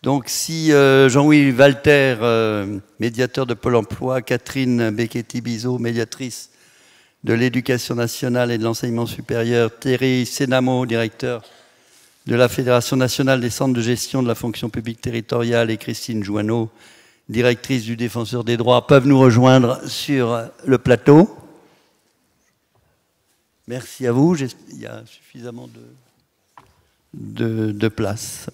Donc si Jean-Louis Walter, médiateur de Pôle emploi, Catherine Becchetti-Bizot, médiatrice de l'éducation nationale et de l'enseignement supérieur, Thierry Sénamo, directeur de la Fédération nationale des centres de gestion de la fonction publique territoriale, et Christine Joanneau, directrice du Défenseur des droits, peuvent nous rejoindre sur le plateau. Merci à vous. Il y a suffisamment de place.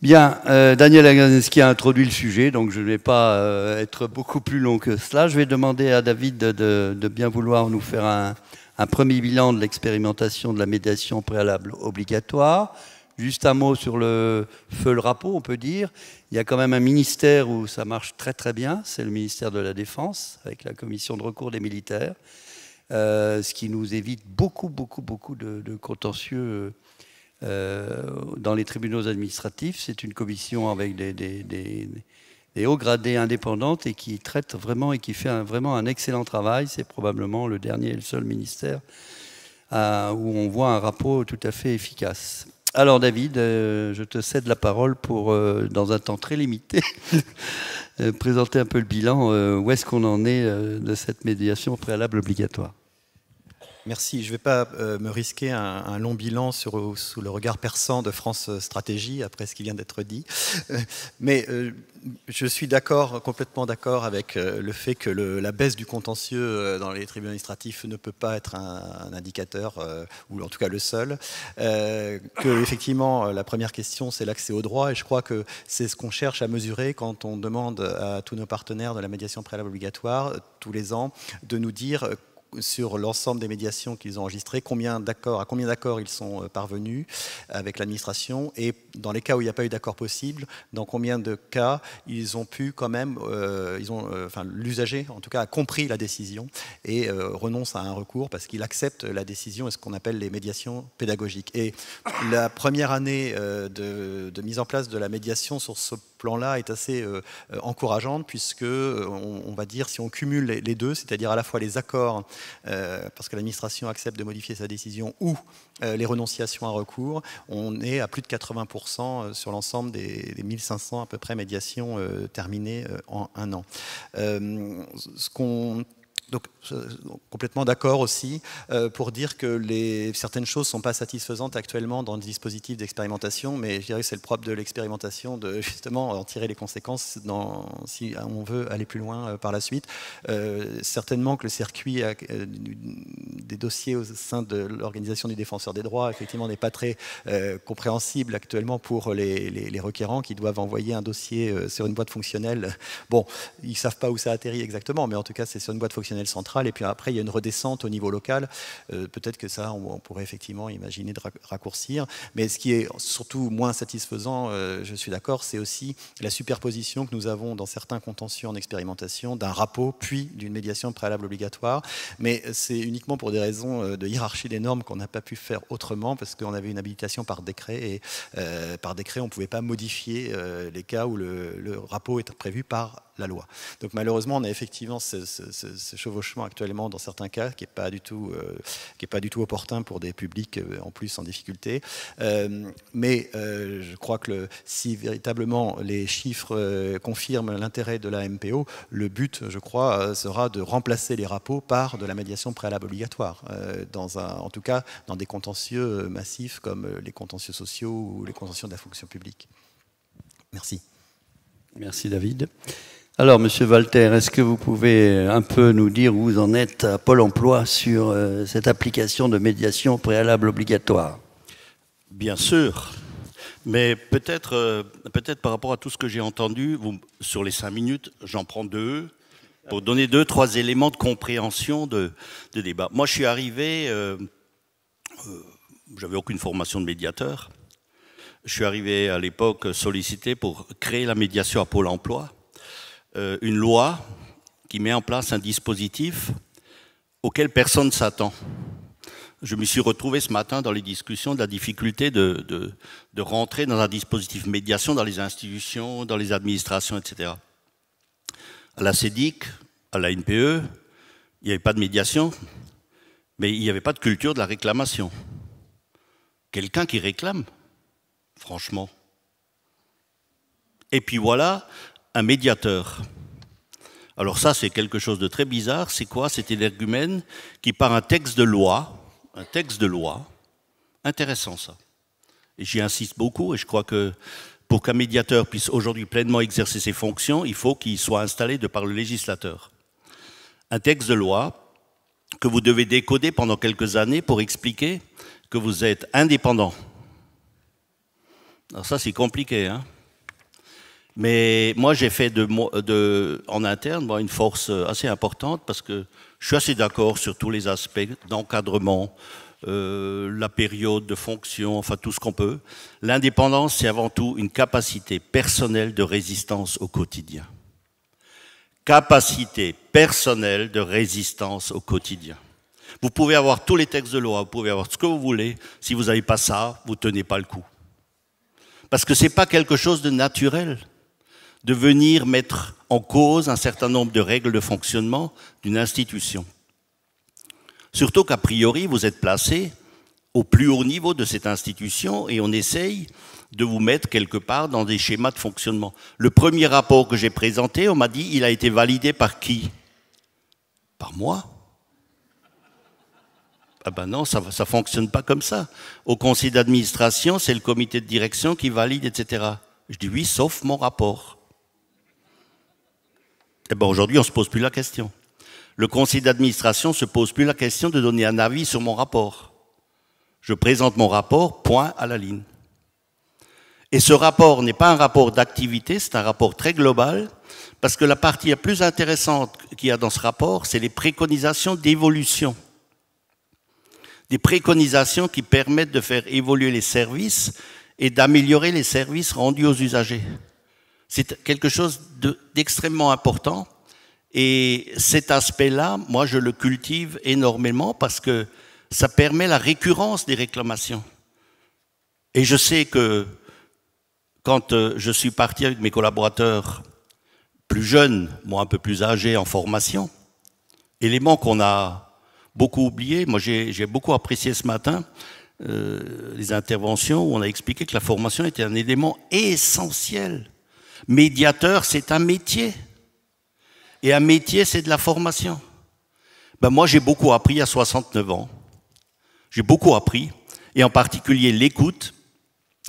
Bien, Daniel Aganeski a introduit le sujet, donc je ne vais pas être beaucoup plus long que cela. Je vais demander à David de bien vouloir nous faire un premier bilan de l'expérimentation de la médiation préalable obligatoire. Juste un mot sur le feu le rapport, on peut dire. Il y a quand même un ministère où ça marche très très bien, c'est le ministère de la Défense, avec la commission de recours des militaires, ce qui nous évite beaucoup de contentieux dans les tribunaux administratifs. C'est une commission avec des hauts gradés indépendantes et qui traite vraiment et qui fait vraiment un excellent travail. C'est probablement le dernier et le seul ministère où on voit un rapport tout à fait efficace. Alors David, je te cède la parole pour, dans un temps très limité, présenter un peu le bilan. Où est-ce qu'on en est de cette médiation préalable obligatoire ? Merci. Je ne vais pas me risquer un long bilan sous le regard perçant de France Stratégie, après ce qui vient d'être dit. Mais je suis complètement d'accord avec le fait que la baisse du contentieux dans les tribunaux administratifs ne peut pas être un indicateur, ou en tout cas le seul. Que effectivement, la première question, c'est l'accès au droit. Et je crois que c'est ce qu'on cherche à mesurer quand on demande à tous nos partenaires de la médiation préalable obligatoire, tous les ans, de nous dire sur l'ensemble des médiations qu'ils ont enregistrées, à combien d'accords ils sont parvenus avec l'administration, et dans les cas où il n'y a pas eu d'accord possible, dans combien de cas ils ont pu quand même, l'usager en tout cas a compris la décision et renonce à un recours parce qu'il accepte la décision, et ce qu'on appelle les médiations pédagogiques. Et la première année de mise en place de la médiation sur ce plan-là est assez encourageante, puisque on va dire, si on cumule les deux, c'est-à-dire à la fois les accords parce que l'administration accepte de modifier sa décision, ou les renonciations à recours, on est à plus de 80% sur l'ensemble des 1500 à peu près médiations terminées en un an. Donc, complètement d'accord aussi pour dire que certaines choses ne sont pas satisfaisantes actuellement dans le dispositif d'expérimentation, mais je dirais que c'est le propre de l'expérimentation de justement en tirer les conséquences si on veut aller plus loin par la suite. Certainement que le circuit des dossiers au sein de l'organisation du défenseur des droits, effectivement, n'est pas très compréhensible actuellement pour les requérants qui doivent envoyer un dossier sur une boîte fonctionnelle. Bon, ils ne savent pas où ça atterrit exactement, mais en tout cas, c'est sur une boîte fonctionnelle centrale, et puis après il y a une redescente au niveau local. Peut-être que ça on pourrait effectivement imaginer de raccourcir, mais ce qui est surtout moins satisfaisant, je suis d'accord, c'est aussi la superposition que nous avons dans certains contentieux en expérimentation d'un rapport puis d'une médiation préalable obligatoire, mais c'est uniquement pour des raisons de hiérarchie des normes qu'on n'a pas pu faire autrement, parce qu'on avait une habilitation par décret, et par décret on ne pouvait pas modifier les cas où le rapport est prévu par la loi. Donc malheureusement, on a effectivement ce chevauchement actuellement dans certains cas qui n'est pas du tout opportun pour des publics en plus en difficulté. Mais je crois que si véritablement les chiffres confirment l'intérêt de la MPO, le but, je crois, sera de remplacer les rapports par de la médiation préalable obligatoire, en tout cas dans des contentieux massifs comme les contentieux sociaux ou les contentieux de la fonction publique. Merci. Merci David. Alors, Monsieur Walter, est-ce que vous pouvez un peu nous dire où vous en êtes à Pôle emploi sur cette application de médiation préalable obligatoire ? Bien sûr, mais peut-être par rapport à tout ce que j'ai entendu, sur les 5 minutes, j'en prends 2 pour donner 2-3 éléments de compréhension de débat. Moi, je suis arrivé, j'avais aucune formation de médiateur. Je suis arrivé à l'époque sollicité pour créer la médiation à Pôle emploi. Une loi qui met en place un dispositif auquel personne ne s'attend. Je me suis retrouvé ce matin dans les discussions de la difficulté de rentrer dans un dispositif médiation dans les institutions, dans les administrations, etc. À la CEDIC, à la NPE, il n'y avait pas de médiation, mais il n'y avait pas de culture de la réclamation. Quelqu'un qui réclame, franchement. Et puis voilà, un médiateur. Alors ça, c'est quelque chose de très bizarre. C'est quoi? C'est énergumène qui, par un texte de loi, intéressant ça. Et j'y insiste beaucoup, et je crois que pour qu'un médiateur puisse aujourd'hui pleinement exercer ses fonctions, il faut qu'il soit installé de par le législateur. Un texte de loi que vous devez décoder pendant quelques années pour expliquer que vous êtes indépendant. Alors ça, c'est compliqué, hein. Mais moi, j'ai fait en interne une force assez importante parce que je suis assez d'accord sur tous les aspects d'encadrement, la période de fonction, enfin tout ce qu'on peut. L'indépendance, c'est avant tout une capacité personnelle de résistance au quotidien. Capacité personnelle de résistance au quotidien. Vous pouvez avoir tous les textes de loi, vous pouvez avoir ce que vous voulez, si vous n'avez pas ça, vous ne tenez pas le coup. Parce que ce n'est pas quelque chose de naturel de venir mettre en cause un certain nombre de règles de fonctionnement d'une institution. Surtout qu'a priori, vous êtes placé au plus haut niveau de cette institution et on essaye de vous mettre quelque part dans des schémas de fonctionnement. Le premier rapport que j'ai présenté, on m'a dit, il a été validé par qui? Par moi? Ah ben non, ça ne fonctionne pas comme ça. Au conseil d'administration, c'est le comité de direction qui valide, etc. Je dis oui, sauf mon rapport. Eh ben aujourd'hui, on ne se pose plus la question. Le conseil d'administration ne se pose plus la question de donner un avis sur mon rapport. Je présente mon rapport, point à la ligne. Et ce rapport n'est pas un rapport d'activité, c'est un rapport très global, parce que la partie la plus intéressante qu'il y a dans ce rapport, c'est les préconisations d'évolution. Des préconisations qui permettent de faire évoluer les services et d'améliorer les services rendus aux usagers. C'est quelque chose d'extrêmement important et cet aspect-là, moi je le cultive énormément parce que ça permet la récurrence des réclamations. Et je sais que quand je suis parti avec mes collaborateurs plus jeunes, moi un peu plus âgés en formation, élément qu'on a beaucoup oublié, moi j'ai beaucoup apprécié ce matin les interventions où on a expliqué que la formation était un élément essentiel. Médiateur, c'est un métier. Et un métier, c'est de la formation. Ben moi, j'ai beaucoup appris à 69 ans. J'ai beaucoup appris, et en particulier l'écoute,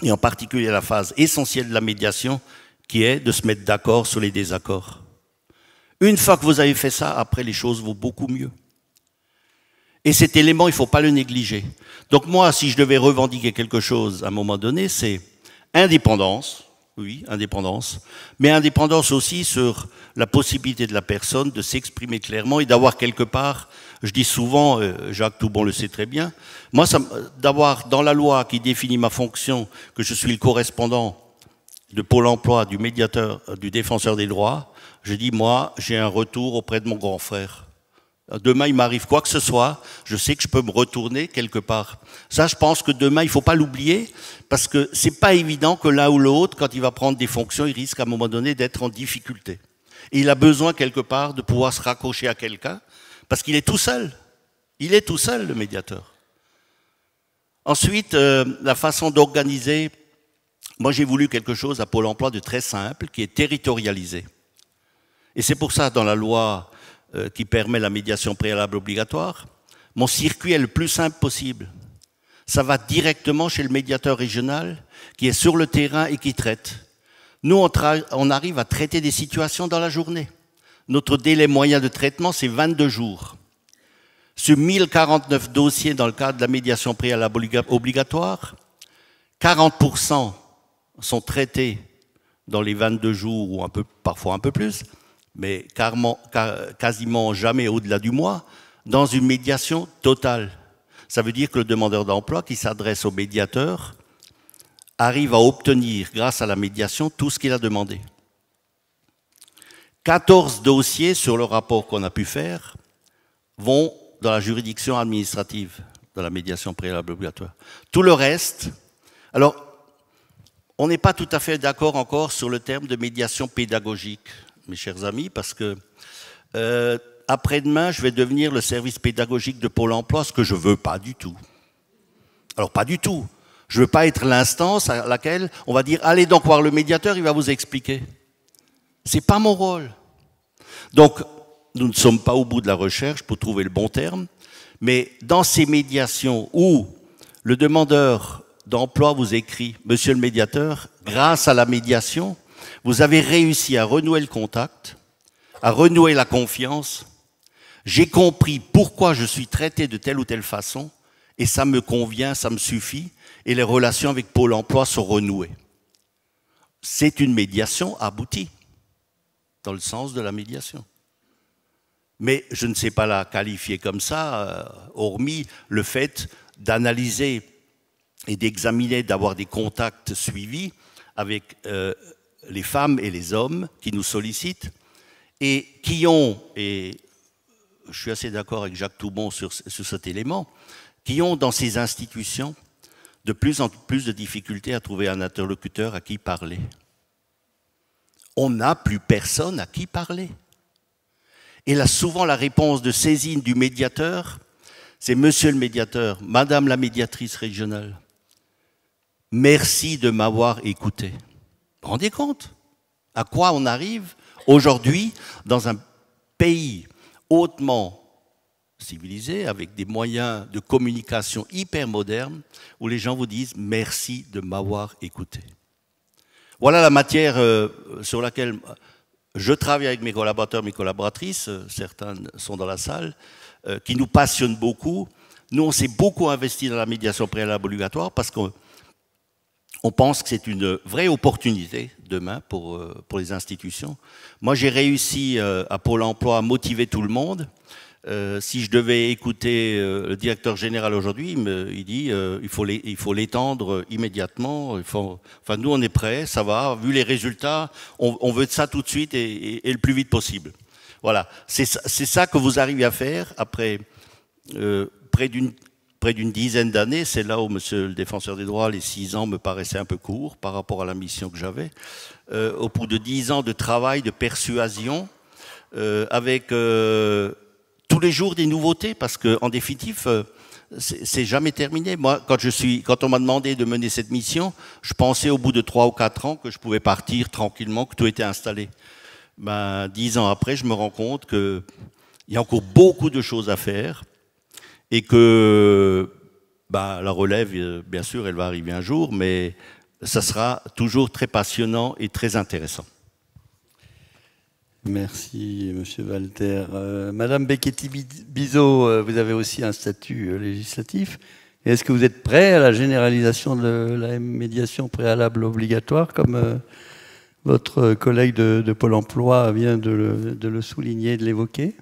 et en particulier la phase essentielle de la médiation, qui est de se mettre d'accord sur les désaccords. Une fois que vous avez fait ça, après, les choses vont beaucoup mieux. Et cet élément, il ne faut pas le négliger. Donc moi, si je devais revendiquer quelque chose à un moment donné, c'est indépendance. Oui, indépendance, mais indépendance aussi sur la possibilité de la personne de s'exprimer clairement et d'avoir quelque part, je dis souvent, Jacques Toubon le sait très bien, moi, d'avoir dans la loi qui définit ma fonction que je suis le correspondant de Pôle emploi, du médiateur, du défenseur des droits, je dis, moi, j'ai un retour auprès de mon grand frère. Demain, il m'arrive quoi que ce soit, je sais que je peux me retourner quelque part. Ça, je pense que demain, il ne faut pas l'oublier, parce que c'est pas évident que l'un ou l'autre, quand il va prendre des fonctions, il risque à un moment donné d'être en difficulté. Et il a besoin quelque part de pouvoir se raccrocher à quelqu'un, parce qu'il est tout seul. Il est tout seul, le médiateur. Ensuite, la façon d'organiser, moi j'ai voulu quelque chose à Pôle emploi de très simple, qui est territorialisé. Et c'est pour ça, dans la loi qui permet la médiation préalable obligatoire, mon circuit est le plus simple possible. Ça va directement chez le médiateur régional qui est sur le terrain et qui traite. Nous, on arrive à traiter des situations dans la journée. Notre délai moyen de traitement, c'est 22 jours. Sur 1049 dossiers dans le cadre de la médiation préalable obligatoire, 40% sont traités dans les 22 jours ou parfois un peu plus, mais quasiment jamais au-delà du mois, dans une médiation totale. Ça veut dire que le demandeur d'emploi qui s'adresse au médiateur arrive à obtenir, grâce à la médiation, tout ce qu'il a demandé. 14 dossiers sur le rapport qu'on a pu faire vont dans la juridiction administrative, dans la médiation préalable obligatoire. Tout le reste, alors, on n'est pas tout à fait d'accord encore sur le terme de médiation pédagogique, mes chers amis, parce que après-demain, je vais devenir le service pédagogique de Pôle emploi, ce que je ne veux pas du tout. Alors, pas du tout. Je ne veux pas être l'instance à laquelle on va dire « Allez donc voir le médiateur, il va vous expliquer ». Ce n'est pas mon rôle. Donc, nous ne sommes pas au bout de la recherche pour trouver le bon terme, mais dans ces médiations où le demandeur d'emploi vous écrit « Monsieur le médiateur, grâce à la médiation, vous avez réussi à renouer le contact, à renouer la confiance. J'ai compris pourquoi je suis traité de telle ou telle façon et ça me convient, ça me suffit et les relations avec Pôle emploi sont renouées. » C'est une médiation aboutie, dans le sens de la médiation. Mais je ne sais pas la qualifier comme ça, hormis le fait d'analyser et d'examiner, d'avoir des contacts suivis avec les femmes et les hommes qui nous sollicitent et qui ont, et je suis assez d'accord avec Jacques Toubon sur cet élément, qui ont dans ces institutions de plus en plus de difficultés à trouver un interlocuteur à qui parler. On n'a plus personne à qui parler. Et là, souvent, la réponse de saisine du médiateur, c'est « Monsieur le médiateur, Madame la médiatrice régionale, merci de m'avoir écouté. » Vous vous rendez compte à quoi on arrive aujourd'hui dans un pays hautement civilisé, avec des moyens de communication hyper modernes, où les gens vous disent « Merci de m'avoir écouté ». Voilà la matière sur laquelle je travaille avec mes collaborateurs, mes collaboratrices, certains sont dans la salle, qui nous passionnent beaucoup. Nous, on s'est beaucoup investi dans la médiation préalable obligatoire parce qu'on pense que c'est une vraie opportunité demain pour les institutions. Moi, j'ai réussi à Pôle emploi à motiver tout le monde. Si je devais écouter le directeur général aujourd'hui, il dit il faut l'étendre immédiatement. Enfin, nous, on est prêts, ça va. Vu les résultats, on veut de ça tout de suite et le plus vite possible. Voilà, c'est ça que vous arrivez à faire après près d'une dizaine d'années. C'est là où, monsieur le défenseur des droits, les 6 ans me paraissaient un peu courts par rapport à la mission que j'avais. Au bout de 10 ans de travail, de persuasion, avec tous les jours des nouveautés, parce qu'en définitive, c'est jamais terminé. Moi, quand on m'a demandé de mener cette mission, je pensais au bout de 3 ou 4 ans que je pouvais partir tranquillement, que tout était installé. 10 ans après, je me rends compte qu'il y a encore beaucoup de choses à faire et que la relève, bien sûr, elle va arriver un jour, mais ça sera toujours très passionnant et très intéressant. Merci, Monsieur Walter. Madame Becchetti-Bizot, vous avez aussi un statut législatif. Est-ce que vous êtes prêt à la généralisation de la médiation préalable obligatoire, comme votre collègue de Pôle emploi vient de le souligner, de l'évoquer?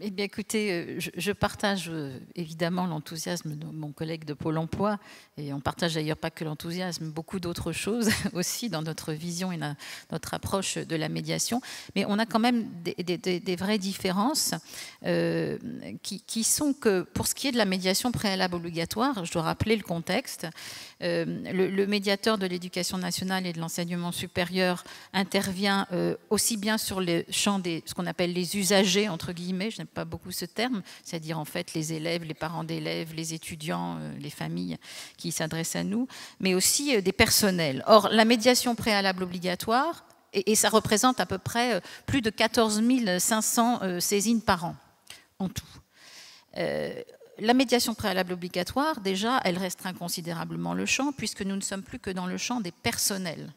Eh bien, écoutez, je partage évidemment l'enthousiasme de mon collègue de Pôle emploi, et on partage d'ailleurs pas que l'enthousiasme, beaucoup d'autres choses aussi dans notre vision et notre approche de la médiation. Mais on a quand même des vraies différences qui sont que, pour ce qui est de la médiation préalable obligatoire, je dois rappeler le contexte. Le médiateur de l'éducation nationale et de l'enseignement supérieur intervient aussi bien sur le champ ce qu'on appelle les usagers, entre guillemets, je n'aime pas beaucoup ce terme, c'est-à-dire en fait les élèves, les parents d'élèves, les étudiants, les familles qui s'adressent à nous, mais aussi des personnels. Or, la médiation préalable obligatoire, et ça représente à peu près plus de 14 500 saisines par an, en tout. La médiation préalable obligatoire, déjà, elle restreint considérablement le champ, puisque nous ne sommes plus que dans le champ des personnels.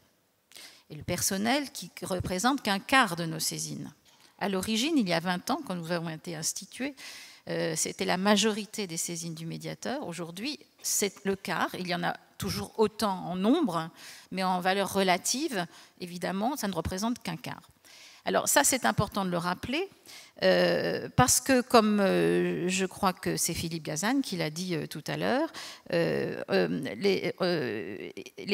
Et le personnel qui représente qu'un quart de nos saisines. À l'origine, il y a 20 ans, quand nous avons été institués, c'était la majorité des saisines du médiateur. Aujourd'hui, c'est le quart. Il y en a toujours autant en nombre, mais en valeur relative, évidemment, ça ne représente qu'un quart. Alors ça, c'est important de le rappeler, parce que, comme je crois que c'est Philippe Gazan qui l'a dit tout à l'heure, les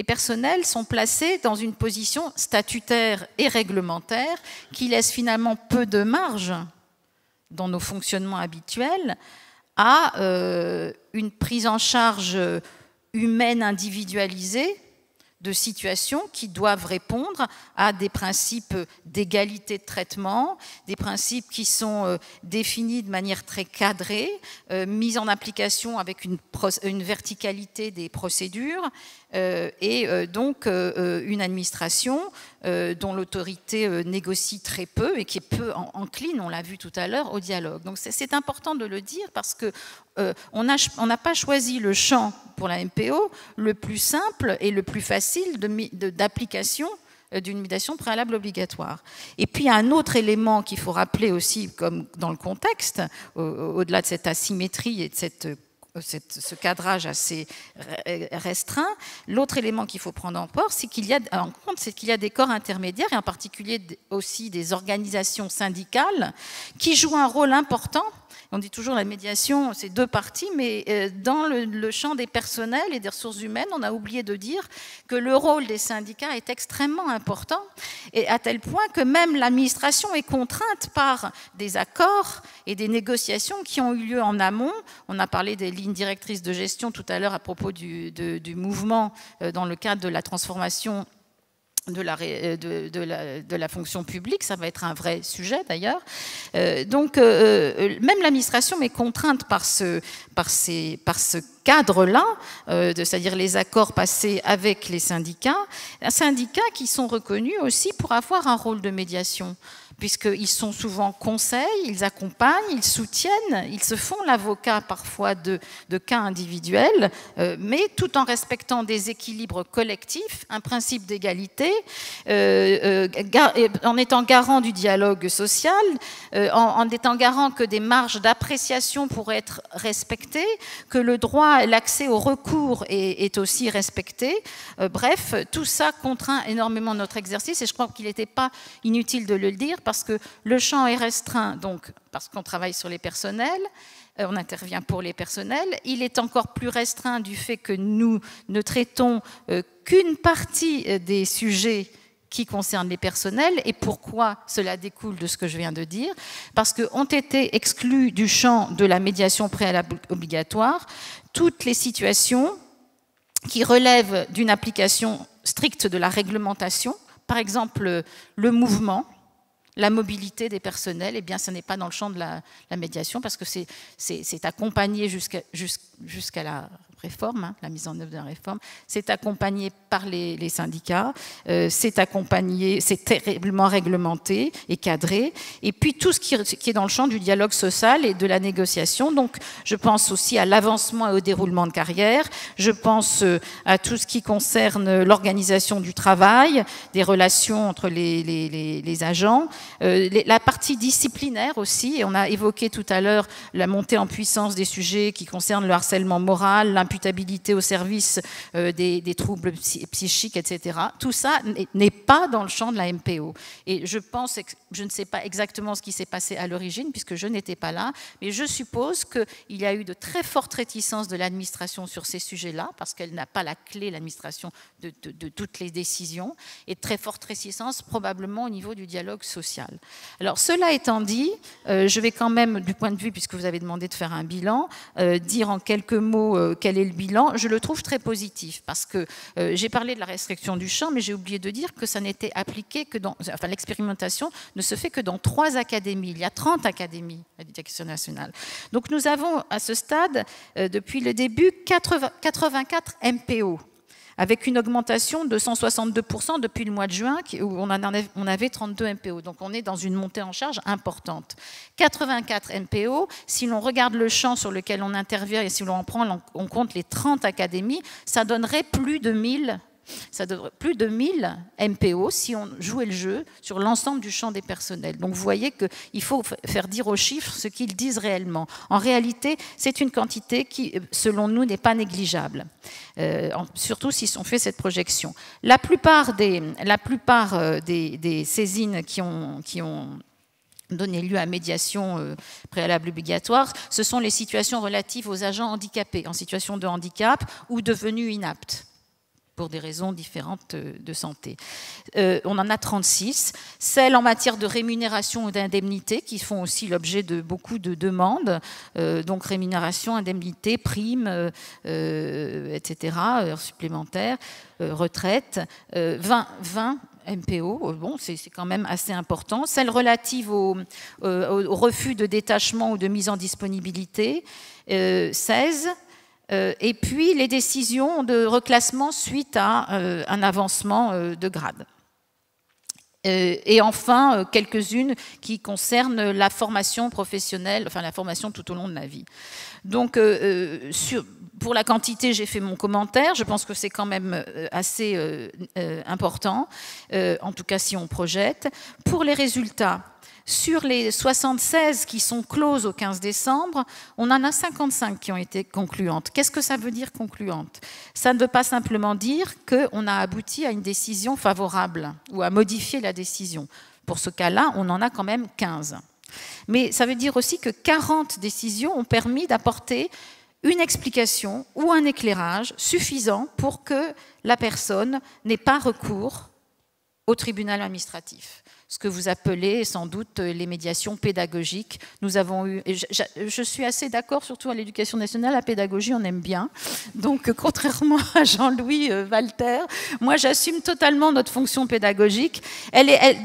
personnels sont placés dans une position statutaire et réglementaire qui laisse finalement peu de marge dans nos fonctionnements habituels à une prise en charge humaine individualisée de situations qui doivent répondre à des principes d'égalité de traitement, des principes qui sont définis de manière très cadrée, mis en application avec une verticalité des procédures, et donc une administration dont l'autorité négocie très peu et qui est peu encline, on l'a vu tout à l'heure, au dialogue. Donc c'est important de le dire parce que on n'a pas choisi le champ pour la MPO le plus simple et le plus facile d'application d'une médiation préalable obligatoire. Et puis, il y a un autre élément qu'il faut rappeler aussi, comme dans le contexte, au-delà de cette asymétrie et de ce cadrage assez restreint, l'autre élément qu'il faut prendre en compte, c'est qu'il y a des corps intermédiaires, et en particulier aussi des organisations syndicales, qui jouent un rôle important. On dit toujours la médiation, c'est deux parties, mais dans le champ des personnels et des ressources humaines, on a oublié de dire que le rôle des syndicats est extrêmement important, et à tel point que même l'administration est contrainte par des accords et des négociations qui ont eu lieu en amont. On a parlé des lignes directrices de gestion tout à l'heure à propos du mouvement dans le cadre de la transformation de la fonction publique, ça va être un vrai sujet d'ailleurs. Donc même l'administration est contrainte par ce cadre-là, c'est-à-dire les accords passés avec les syndicats qui sont reconnus aussi pour avoir un rôle de médiation, puisqu'ils sont souvent conseils, ils accompagnent, ils soutiennent, ils se font l'avocat parfois de cas individuels, mais tout en respectant des équilibres collectifs, un principe d'égalité, en étant garant du dialogue social, en étant garant que des marges d'appréciation pourraient être respectées, que le droit et l'accès au recours est aussi respecté. Bref, tout ça contraint énormément notre exercice, et je crois qu'il n'était pas inutile de le dire, parce que le champ est restreint, donc parce qu'on travaille sur les personnels, on intervient pour les personnels. Il est encore plus restreint du fait que nous ne traitons qu'une partie des sujets qui concernent les personnels. Et pourquoi cela découle de ce que je viens de dire? Parce qu'ont été exclus du champ de la médiation préalable obligatoire toutes les situations qui relèvent d'une application stricte de la réglementation. Par exemple, le mouvement, la mobilité des personnels, eh bien, ce n'est pas dans le champ de la médiation, parce que c'est accompagné jusqu'à la réforme, la mise en œuvre de la réforme, c'est accompagné par les syndicats, c'est accompagné, c'est terriblement réglementé et cadré, et puis tout ce qui est dans le champ du dialogue social et de la négociation. Donc, je pense aussi à l'avancement et au déroulement de carrière, je pense à tout ce qui concerne l'organisation du travail, des relations entre les agents, la partie disciplinaire aussi, et on a évoqué tout à l'heure la montée en puissance des sujets qui concernent le harcèlement moral, l'imputabilité au service des troubles psychiques, etc. Tout ça n'est pas dans le champ de la MPO. Et je pense, je ne sais pas exactement ce qui s'est passé à l'origine, puisque je n'étais pas là, mais je suppose qu'il y a eu de très fortes réticences de l'administration sur ces sujets-là, parce qu'elle n'a pas la clé, l'administration, de toutes les décisions, et de très fortes réticences probablement au niveau du dialogue social. Alors, cela étant dit, je vais quand même, du point de vue, puisque vous avez demandé de faire un bilan, dire en quelques mots quel est le bilan. Je le trouve très positif, parce que j'ai parlé de la restriction du champ, mais j'ai oublié de dire que ça n'était appliqué que dans... Enfin, l'expérimentation ne se fait que dans 3 académies. Il y a 30 académies à l'éducation nationale. Donc, nous avons à ce stade, depuis le début, 84 MPO, avec une augmentation de 162% depuis le mois de juin, où on avait 32 MPO. Donc on est dans une montée en charge importante. 84 MPO, si l'on regarde le champ sur lequel on intervient et si l'on prend en compte les 30 académies, ça donnerait plus de 1000 MPO si on jouait le jeu sur l'ensemble du champ des personnels. Donc vous voyez qu'il faut faire dire aux chiffres ce qu'ils disent réellement. En réalité, c'est une quantité qui, selon nous, n'est pas négligeable, surtout si on fait cette projection. La plupart des saisines qui ont donné lieu à médiation préalable obligatoire, ce sont les situations relatives aux agents handicapés, en situation de handicap ou devenus inaptes. pour des raisons différentes de santé. On en a 36. Celles en matière de rémunération ou d'indemnité qui font aussi l'objet de beaucoup de demandes. Donc rémunération, indemnité, primes, etc., heures supplémentaires, retraite. 20 MPO, bon, c'est quand même assez important. Celles relatives au refus de détachement ou de mise en disponibilité, 16. Et puis les décisions de reclassement suite à un avancement de grade. Et enfin, quelques-unes qui concernent la formation professionnelle, enfin la formation tout au long de la vie. Donc, pour la quantité, j'ai fait mon commentaire. Je pense que c'est quand même assez important, en tout cas si on projette. Pour les résultats, sur les 76 qui sont closes au 15 décembre, on en a 55 qui ont été concluantes. Qu'est-ce que ça veut dire concluante? Ça ne veut pas simplement dire qu'on a abouti à une décision favorable ou à modifier la décision. Pour ce cas-là, on en a quand même 15. Mais ça veut dire aussi que 40 décisions ont permis d'apporter une explication ou un éclairage suffisant pour que la personne n'ait pas recours au tribunal administratif. Ce que vous appelez sans doute les médiations pédagogiques. Nous avons eu, et je suis assez d'accord, surtout à l'éducation nationale, la pédagogie, on aime bien. Donc, contrairement à Jean-Louis Walter, moi, j'assume totalement notre fonction pédagogique.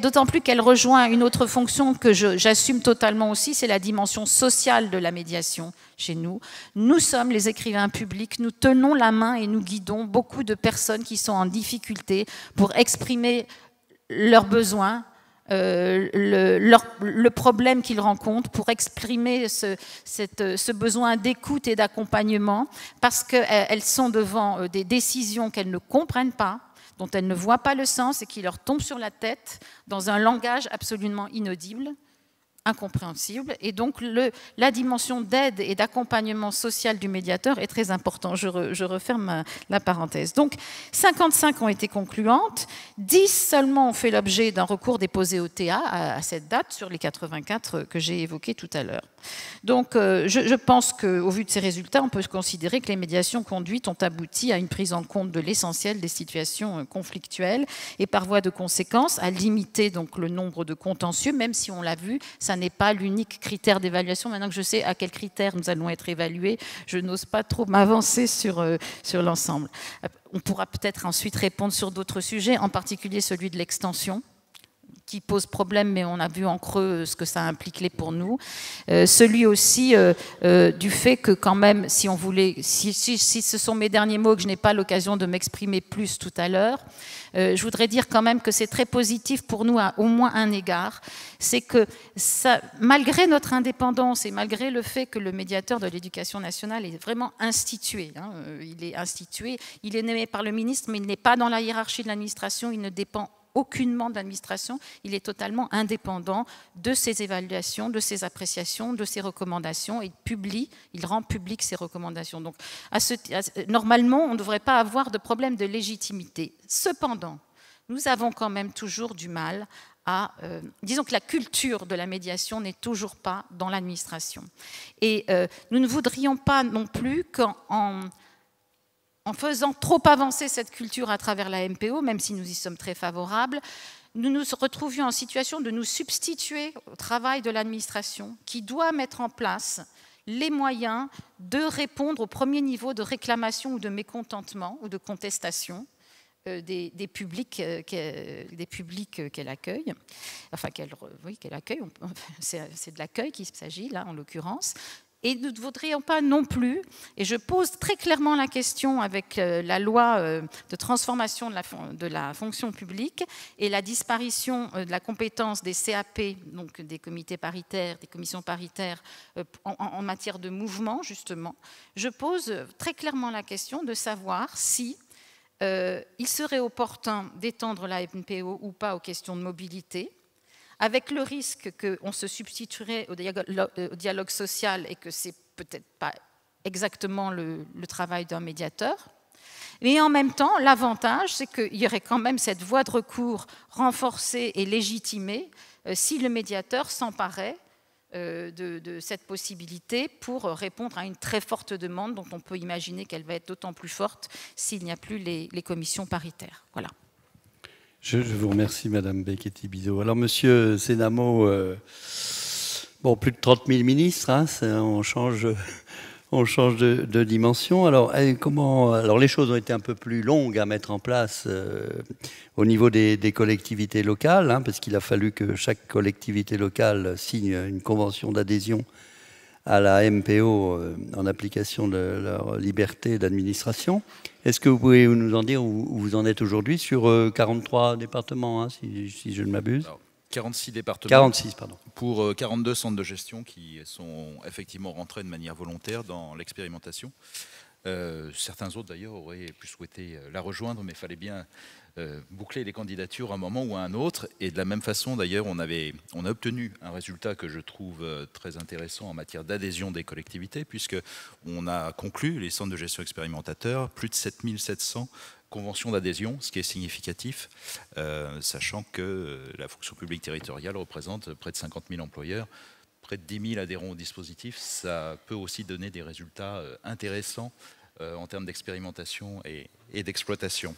D'autant plus qu'elle rejoint une autre fonction que j'assume totalement aussi, c'est la dimension sociale de la médiation chez nous. Nous sommes les écrivains publics, nous tenons la main et nous guidons beaucoup de personnes qui sont en difficulté pour exprimer leurs besoins, le problème qu'ils rencontrent, pour exprimer ce besoin d'écoute et d'accompagnement, parce qu'elles sont devant des décisions qu'elles ne comprennent pas, dont elles ne voient pas le sens et qui leur tombent sur la tête dans un langage absolument inaudible, incompréhensible. Et donc la dimension d'aide et d'accompagnement social du médiateur est très importante. Je referme la parenthèse. Donc 55 ont été concluantes, 10 seulement ont fait l'objet d'un recours déposé au TA à cette date sur les 84 que j'ai évoqués tout à l'heure. Donc je pense qu'au vu de ces résultats, on peut considérer que les médiations conduites ont abouti à une prise en compte de l'essentiel des situations conflictuelles et par voie de conséquence à limiter donc le nombre de contentieux, même si on l'a vu, ça n'est pas l'unique critère d'évaluation. Maintenant que je sais à quels critères nous allons être évalués, je n'ose pas trop m'avancer sur l'ensemble. On pourra peut-être ensuite répondre sur d'autres sujets, en particulier celui de l'extension, qui pose problème, mais on a vu en creux ce que ça impliquait pour nous. Celui aussi du fait que quand même, si on voulait, si ce sont mes derniers mots, que je n'ai pas l'occasion de m'exprimer plus tout à l'heure, je voudrais dire quand même que c'est très positif pour nous à au moins un égard, c'est que ça, malgré notre indépendance et malgré le fait que le médiateur de l'éducation nationale est vraiment institué, il est institué, il est nommé par le ministre, mais il n'est pas dans la hiérarchie de l'administration, il ne dépend aucunement de l'administration, il est totalement indépendant de ses évaluations, de ses appréciations, de ses recommandations, et il rend public ses recommandations. Donc, normalement, on ne devrait pas avoir de problème de légitimité. Cependant, nous avons quand même toujours du mal à... disons que la culture de la médiation n'est toujours pas dans l'administration. Et nous ne voudrions pas non plus en faisant trop avancer cette culture à travers la MPO, même si nous y sommes très favorables, nous nous retrouvions en situation de nous substituer au travail de l'administration qui doit mettre en place les moyens de répondre au premier niveau de réclamation ou de mécontentement ou de contestation des publics qu'elle accueille, enfin qu'elle accueille, c'est de l'accueil qu'il s'agit là en l'occurrence. Et nous ne voudrions pas non plus, et je pose très clairement la question avec la loi de transformation de la fonction publique et la disparition de la compétence des CAP, donc des comités paritaires, des commissions paritaires en matière de mouvement, justement, je pose très clairement la question de savoir si il serait opportun d'étendre la MPO ou pas aux questions de mobilité, avec le risque qu'on se substituerait au dialogue social et que ce n'est peut-être pas exactement le travail d'un médiateur. Mais en même temps, l'avantage, c'est qu'il y aurait quand même cette voie de recours renforcée et légitimée si le médiateur s'emparait de cette possibilité pour répondre à une très forte demande dont on peut imaginer qu'elle va être d'autant plus forte s'il n'y a plus les commissions paritaires. Voilà. Je vous remercie, Madame Becchetti-Bizot. Alors, Monsieur Sénamo, bon, plus de 30 000 ministres, hein, on change de dimension. Alors, alors, les choses ont été un peu plus longues à mettre en place au niveau des collectivités locales, hein, parce qu'il a fallu que chaque collectivité locale signe une convention d'adhésion à la MPO en application de leur liberté d'administration. Est-ce que vous pouvez nous en dire où vous en êtes aujourd'hui sur 43 départements, hein, si je ne m'abuse? 46 départements 46, pardon. Pour 42 centres de gestion qui sont effectivement rentrés de manière volontaire dans l'expérimentation. Certains autres d'ailleurs auraient pu souhaiter la rejoindre, mais il fallait bien boucler les candidatures à un moment ou à un autre. Et de la même façon d'ailleurs, on a obtenu un résultat que je trouve très intéressant en matière d'adhésion des collectivités, puisqu'on a conclu, les centres de gestion expérimentateurs, plus de 7700 conventions d'adhésion, ce qui est significatif, sachant que la fonction publique territoriale représente près de 50 000 employeurs, près de 10 000 adhérents au dispositif. Ça peut aussi donner des résultats intéressants en termes d'expérimentation et d'exploitation.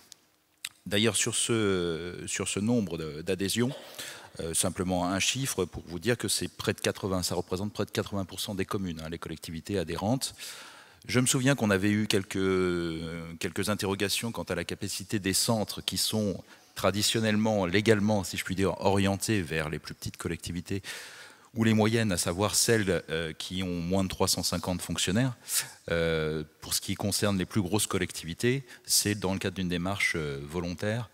D'ailleurs, sur ce nombre d'adhésions, simplement un chiffre pour vous dire que c'est près de 80, ça représente près de 80% des communes, hein, les collectivités adhérentes. Je me souviens qu'on avait eu quelques interrogations quant à la capacité des centres qui sont traditionnellement, légalement, si je puis dire, orientés vers les plus petites collectivités ou les moyennes, à savoir celles qui ont moins de 350 fonctionnaires. Pour ce qui concerne les plus grosses collectivités, c'est dans le cadre d'une démarche volontaire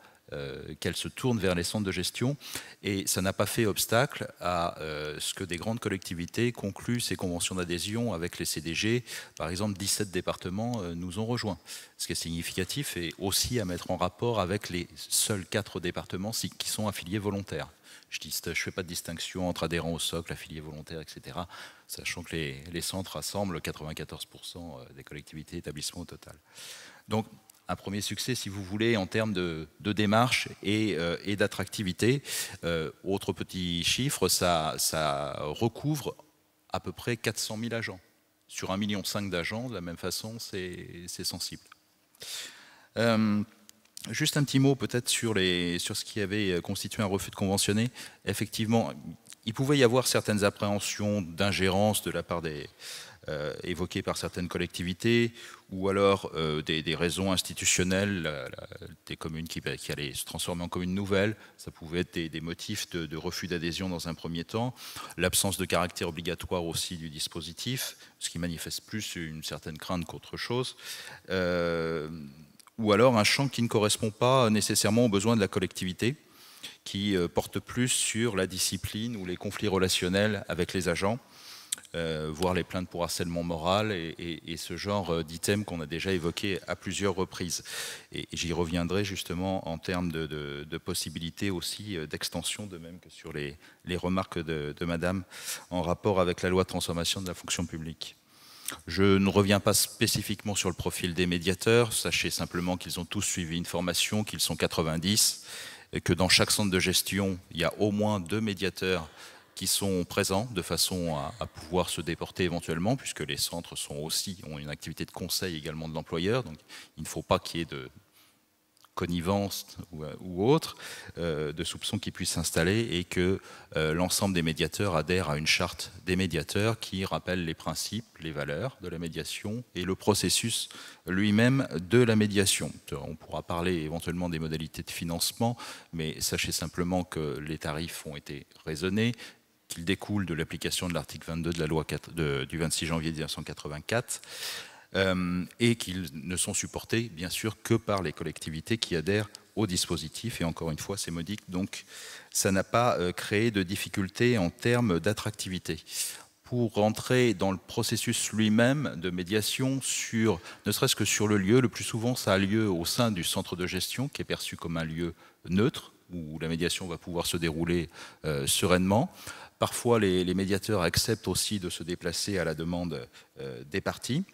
qu'elles se tournent vers les centres de gestion, et ça n'a pas fait obstacle à ce que des grandes collectivités concluent ces conventions d'adhésion avec les CDG. Par exemple, 17 départements nous ont rejoints, ce qui est significatif, et aussi à mettre en rapport avec les seuls 4 départements qui sont affiliés volontaires. Je ne fais pas de distinction entre adhérents au socle, affiliés volontaires, etc., sachant que les centres rassemblent 94% des collectivités établissements au total. Donc, un premier succès, si vous voulez, en termes de démarche et d'attractivité. Autre petit chiffre, ça recouvre à peu près 400 000 agents. Sur 1,5 million d'agents, de la même façon, c'est sensible. Juste un petit mot peut-être sur ce qui avait constitué un refus de conventionner. Effectivement, il pouvait y avoir certaines appréhensions d'ingérence de la part évoquées par certaines collectivités, ou alors des raisons institutionnelles, des communes qui allaient se transformer en communes nouvelles. Ça pouvait être des motifs de refus d'adhésion dans un premier temps. L'absence de caractère obligatoire aussi du dispositif, ce qui manifeste plus une certaine crainte qu'autre chose. Ou alors un champ qui ne correspond pas nécessairement aux besoins de la collectivité, qui porte plus sur la discipline ou les conflits relationnels avec les agents, voire les plaintes pour harcèlement moral et ce genre d'items qu'on a déjà évoqué à plusieurs reprises. Et j'y reviendrai justement en termes de possibilités aussi d'extension, de même que sur les remarques de Madame en rapport avec la loi de transformation de la fonction publique. Je ne reviens pas spécifiquement sur le profil des médiateurs. Sachez simplement qu'ils ont tous suivi une formation, qu'ils sont 90, et que dans chaque centre de gestion, il y a au moins 2 médiateurs qui sont présents de façon à pouvoir se déporter éventuellement, puisque les centres ont une activité de conseil également de l'employeur. Donc il ne faut pas qu'il y ait de connivence ou autre, de soupçons qui puissent s'installer, et que l'ensemble des médiateurs adhèrent à une charte des médiateurs qui rappelle les principes, les valeurs de la médiation et le processus lui-même de la médiation. On pourra parler éventuellement des modalités de financement, mais sachez simplement que les tarifs ont été raisonnés, qu'ils découlent de l'application de l'article 22 de la loi du 26 janvier 1984, et qu'ils ne sont supportés, bien sûr, que par les collectivités qui adhèrent au dispositif. Et encore une fois, c'est modique, donc ça n'a pas créé de difficultés en termes d'attractivité. Pour rentrer dans le processus lui-même de médiation, ne serait-ce que sur le lieu, le plus souvent ça a lieu au sein du centre de gestion, qui est perçu comme un lieu neutre, où la médiation va pouvoir se dérouler sereinement. Parfois, les médiateurs acceptent aussi de se déplacer à la demande des parties.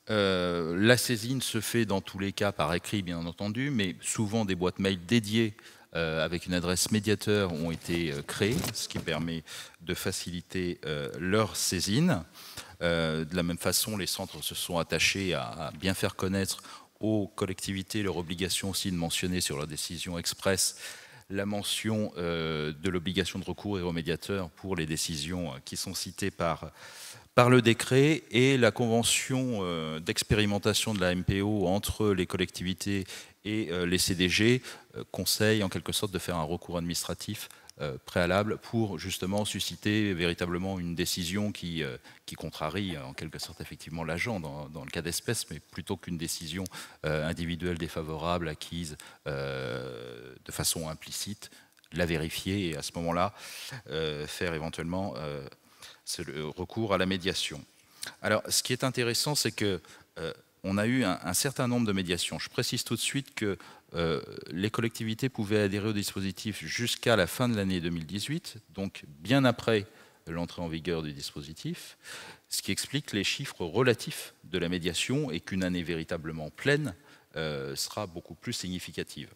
La saisine se fait dans tous les cas par écrit, bien entendu, mais souvent des boîtes mail dédiées avec une adresse médiateur ont été créés, ce qui permet de faciliter leur saisine. De la même façon, les centres se sont attachés à bien faire connaître aux collectivités leur obligation aussi de mentionner sur leur décision express la mention de l'obligation de recours au médiateur pour les décisions qui sont citées par le décret, et la convention d'expérimentation de la MPO entre les collectivités et les CDG conseille en quelque sorte de faire un recours administratif préalable pour justement susciter véritablement une décision qui contrarie en quelque sorte effectivement l'agent dans le cas d'espèce, mais plutôt qu'une décision individuelle défavorable acquise de façon implicite, la vérifier et à ce moment-là faire éventuellement le recours à la médiation. Alors ce qui est intéressant, c'est que on a eu un certain nombre de médiations. Je précise tout de suite que les collectivités pouvaient adhérer au dispositif jusqu'à la fin de l'année 2018, donc bien après l'entrée en vigueur du dispositif, ce qui explique les chiffres relatifs de la médiation et qu'une année véritablement pleine sera beaucoup plus significative.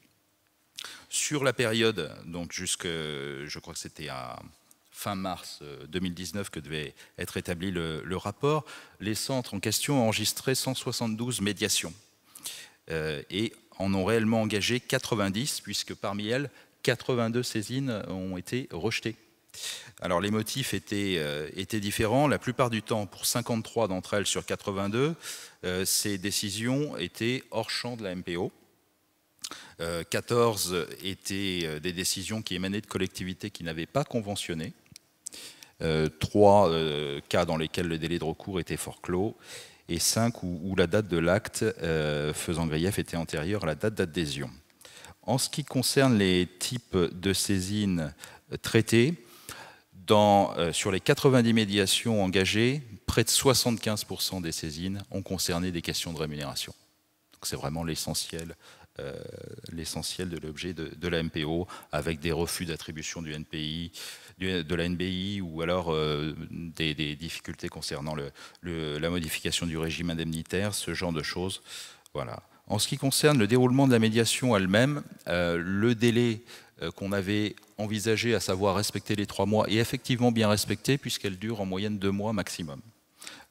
Sur la période, donc jusque, je crois que c'était à fin mars 2019 que devait être établi le rapport, les centres en question ont enregistré 172 médiations et en ont réellement engagé 90, puisque parmi elles, 82 saisines ont été rejetées. Alors les motifs étaient différents. La plupart du temps, pour 53 d'entre elles sur 82, ces décisions étaient hors champ de la MPO. 14 étaient des décisions qui émanaient de collectivités qui n'avaient pas conventionné. 3 cas dans lesquels le délai de recours était forclos, et 5 où la date de l'acte faisant grief était antérieure à la date d'adhésion. En ce qui concerne les types de saisines traitées, sur les 90 médiations engagées, près de 75% des saisines ont concerné des questions de rémunération. C'est vraiment l'essentiel de l'objet de la MPO, avec des refus d'attribution du NPI, de la NBI, ou alors des difficultés concernant la modification du régime indemnitaire, ce genre de choses. Voilà. En ce qui concerne le déroulement de la médiation elle-même, le délai qu'on avait envisagé, à savoir respecter les 3 mois, est effectivement bien respecté, puisqu'elle dure en moyenne 2 mois maximum.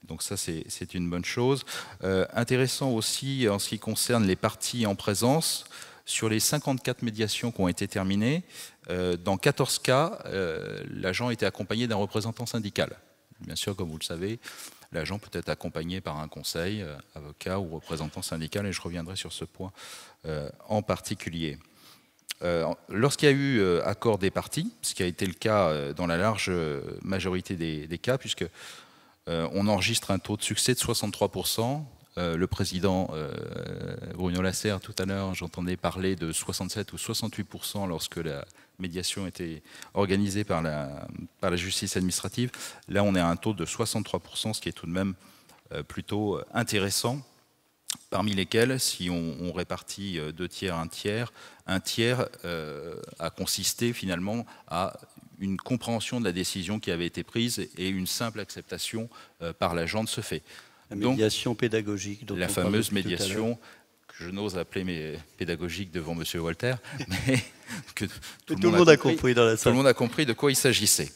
Donc ça, c'est une bonne chose. Intéressant aussi en ce qui concerne les parties en présence. Sur les 54 médiations qui ont été terminées, dans 14 cas, l'agent était accompagné d'un représentant syndical. Bien sûr, comme vous le savez, l'agent peut être accompagné par un conseil, avocat ou représentant syndical, et je reviendrai sur ce point en particulier. Lorsqu'il y a eu accord des parties, ce qui a été le cas dans la large majorité des cas, puisque on enregistre un taux de succès de 63%. Le président Bruno Lasserre, tout à l'heure, j'entendais parler de 67 ou 68% lorsque la médiation était organisée par la justice administrative. Là, on est à un taux de 63%, ce qui est tout de même plutôt intéressant, parmi lesquels, si on répartit 2 tiers, 1 tiers a consisté finalement à une compréhension de la décision qui avait été prise et une simple acceptation par l'agent de ce fait. La médiation pédagogique. La fameuse médiation que je n'ose appeler pédagogique devant M. Walter, mais que tout le monde a compris dans la salle. Tout le monde a compris de quoi il s'agissait.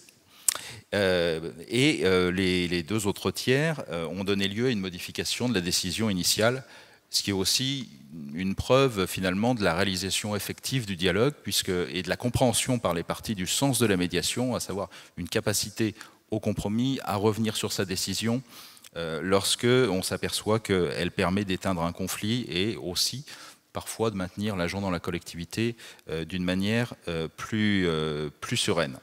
Les 2 autres tiers ont donné lieu à une modification de la décision initiale, ce qui est aussi une preuve finalement de la réalisation effective du dialogue et de la compréhension par les parties du sens de la médiation, à savoir une capacité au compromis, à revenir sur sa décision lorsque on s'aperçoit qu'elle permet d'éteindre un conflit, et aussi parfois de maintenir l'agent dans la collectivité d'une manière plus sereine.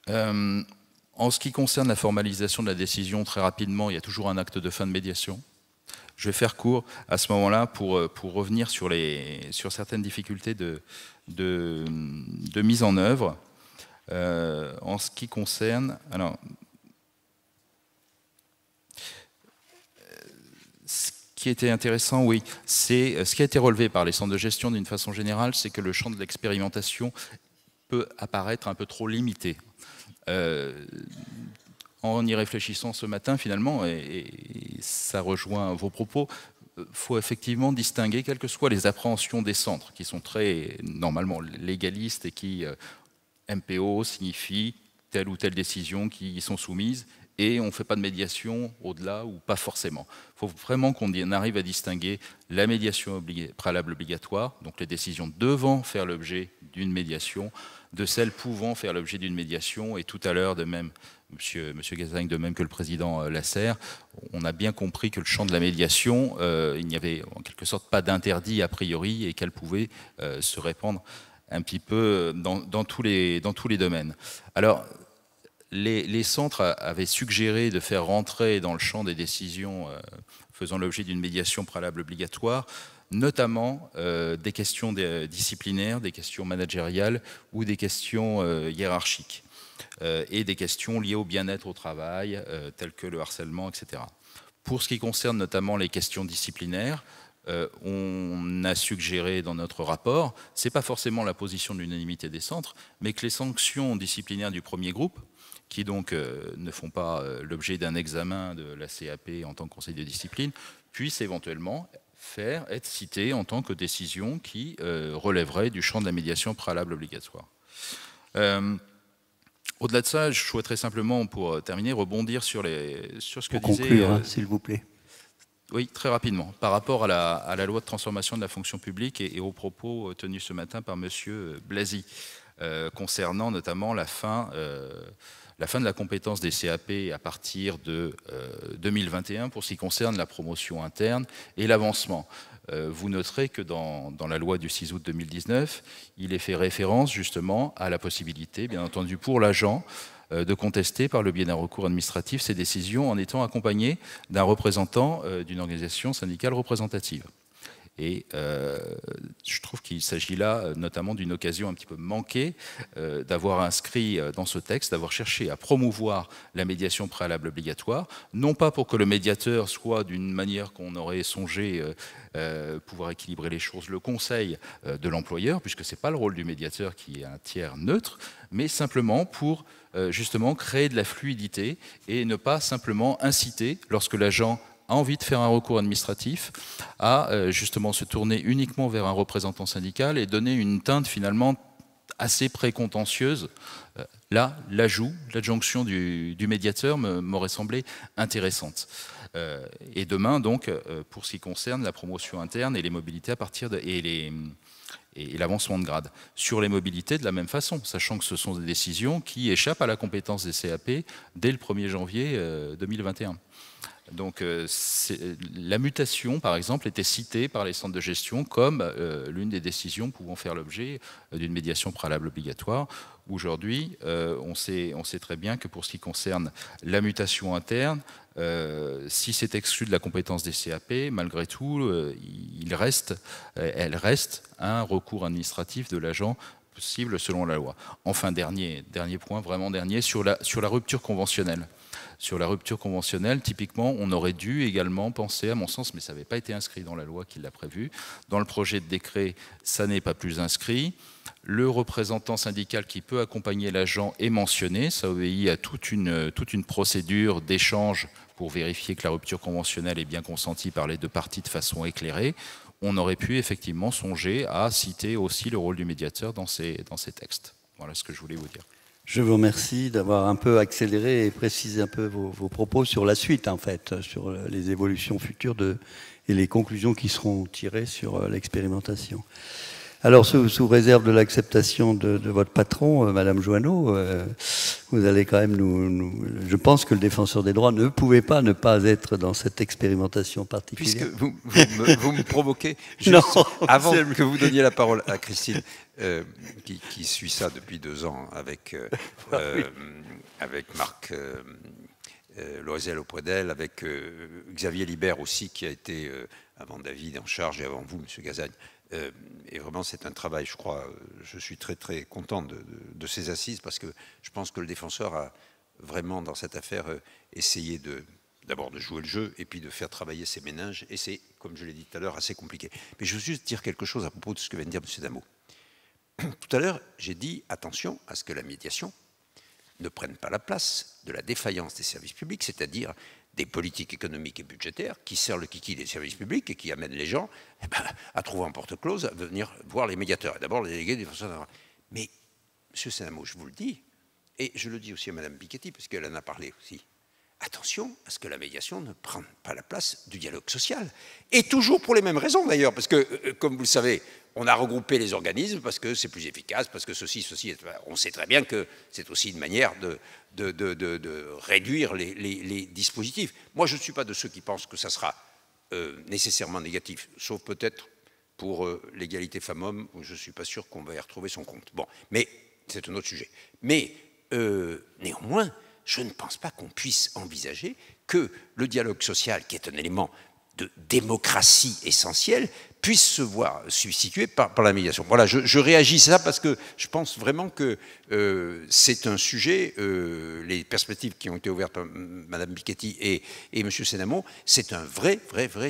En ce qui concerne la formalisation de la décision, très rapidement, il y a toujours un acte de fin de médiation. Je vais faire court à ce moment-là pour revenir sur certaines difficultés de mise en œuvre. En ce qui concerne... Alors, ce qui était intéressant, oui, c'est ce qui a été relevé par les centres de gestion d'une façon générale, c'est que le champ de l'expérimentation peut apparaître un peu trop limité. En y réfléchissant ce matin, finalement, et ça rejoint vos propos, faut effectivement distinguer, quelles que soient les appréhensions des centres, qui sont très normalement légalistes et qui MPO signifie telle ou telle décision qui y sont soumises, et on ne fait pas de médiation au-delà ou pas forcément. Il faut vraiment qu'on arrive à distinguer la médiation préalable obligatoire, donc les décisions devant faire l'objet d'une médiation, de celles pouvant faire l'objet d'une médiation. Et tout à l'heure, de même, Monsieur Gazagne, de même que le président Lasserre, on a bien compris que le champ de la médiation, il n'y avait en quelque sorte pas d'interdit a priori et qu'elle pouvait se répandre un petit peu dans tous les domaines. Alors, les centres avaient suggéré de faire rentrer dans le champ des décisions faisant l'objet d'une médiation préalable obligatoire, notamment des questions disciplinaires, des questions managériales ou des questions hiérarchiques, et des questions liées au bien-être au travail, telles que le harcèlement, etc. Pour ce qui concerne notamment les questions disciplinaires, on a suggéré dans notre rapport, ce n'est pas forcément la position de l'unanimité des centres, mais que les sanctions disciplinaires du premier groupe, qui donc ne font pas l'objet d'un examen de la CAP en tant que conseil de discipline, puissent éventuellement être citées en tant que décision qui relèverait du champ de la médiation préalable obligatoire. Au-delà de ça, je souhaiterais simplement, pour terminer, rebondir sur ce que disait... conclure, s'il vous plaît. Oui, très rapidement. Par rapport à la loi de transformation de la fonction publique et aux propos tenus ce matin par M. Blasi, concernant notamment la fin de la compétence des CAP à partir de 2021 pour ce qui concerne la promotion interne et l'avancement. Vous noterez que dans la loi du 6 août 2019, il est fait référence justement à la possibilité, bien entendu pour l'agent, de contester par le biais d'un recours administratif ces décisions en étant accompagné d'un représentant d'une organisation syndicale représentative. Et je trouve qu'il s'agit là notamment d'une occasion un petit peu manquée d'avoir inscrit dans ce texte, d'avoir cherché à promouvoir la médiation préalable obligatoire, non pas pour que le médiateur soit d'une manière qu'on aurait songé pouvoir équilibrer les choses, le conseil de l'employeur, puisque ce n'est pas le rôle du médiateur qui est un tiers neutre, mais simplement pour justement créer de la fluidité et ne pas simplement inciter, lorsque l'agent a envie de faire un recours administratif, à justement se tourner uniquement vers un représentant syndical et donner une teinte finalement assez précontentieuse. Là, l'adjonction du médiateur m'aurait semblé intéressante. Et demain, donc, pour ce qui concerne la promotion interne et les mobilités à partir de... et l'avancement de grade. Sur les mobilités, de la même façon, sachant que ce sont des décisions qui échappent à la compétence des CAP dès le 1er janvier 2021. Donc la mutation, par exemple, était citée par les centres de gestion comme l'une des décisions pouvant faire l'objet d'une médiation préalable obligatoire. Aujourd'hui, on sait très bien que pour ce qui concerne la mutation interne, si c'est exclu de la compétence des CAP, malgré tout, elle reste un recours administratif de l'agent possible selon la loi. Enfin, dernier point, vraiment dernier, sur la rupture conventionnelle. Sur la rupture conventionnelle, typiquement, on aurait dû également penser, à mon sens, mais ça n'avait pas été inscrit dans la loi qui l'a prévu. Dans le projet de décret, ça n'est pas plus inscrit. Le représentant syndical qui peut accompagner l'agent est mentionné. Ça obéit à toute une procédure d'échange pour vérifier que la rupture conventionnelle est bien consentie par les deux parties de façon éclairée. On aurait pu effectivement songer à citer aussi le rôle du médiateur dans ces textes. Voilà ce que je voulais vous dire. Je vous remercie d'avoir un peu accéléré et précisé un peu vos propos sur la suite, en fait, sur les évolutions futures et les conclusions qui seront tirées sur l'expérimentation. Alors, sous réserve de l'acceptation de votre patron, Madame Joanneau, vous allez quand même je pense que le défenseur des droits ne pouvait pas ne pas être dans cette expérimentation particulière. Puisque vous me provoquez, juste avant que vous donniez la parole à Christine, qui suit ça depuis 2 ans avec Marc Loisel auprès d'elle, avec Xavier Libert aussi, qui a été, avant David, en charge, et avant vous, M. Gazagne. Et vraiment, c'est un travail, je crois, je suis très très content de ces assises, parce que je pense que le défenseur a vraiment, dans cette affaire, essayé d'abord de jouer le jeu, et puis de faire travailler ses méninges, et c'est, comme je l'ai dit tout à l'heure, assez compliqué. Mais je veux juste dire quelque chose à propos de ce que vient de dire M. Dameau. Tout à l'heure, j'ai dit, attention à ce que la médiation ne prenne pas la place de la défaillance des services publics, c'est-à-dire des politiques économiques et budgétaires, qui sert le kiki des services publics et qui amène les gens à trouver en porte close, à venir voir les médiateurs. Et d'abord, les délégués des défenseurs des droits. Mais, M. Sénamo, je vous le dis, et je le dis aussi à Mme Piketty, parce qu'elle en a parlé aussi, attention à ce que la médiation ne prenne pas la place du dialogue social. Et toujours pour les mêmes raisons, d'ailleurs, parce que, comme vous le savez, on a regroupé les organismes parce que c'est plus efficace, parce que ceci, on sait très bien que c'est aussi une manière de réduire les dispositifs. Moi, je ne suis pas de ceux qui pensent que ça sera nécessairement négatif, sauf peut-être pour l'égalité femmes-hommes, où je ne suis pas sûr qu'on va y retrouver son compte. Bon, mais c'est un autre sujet. Mais néanmoins, je ne pense pas qu'on puisse envisager que le dialogue social, qui est un élément de démocratie essentiel, puisse se voir substitué par la médiation. Voilà, je réagis à ça parce que je pense vraiment que c'est un sujet, les perspectives qui ont été ouvertes par Mme Piketty et M. Sénamo, c'est un vrai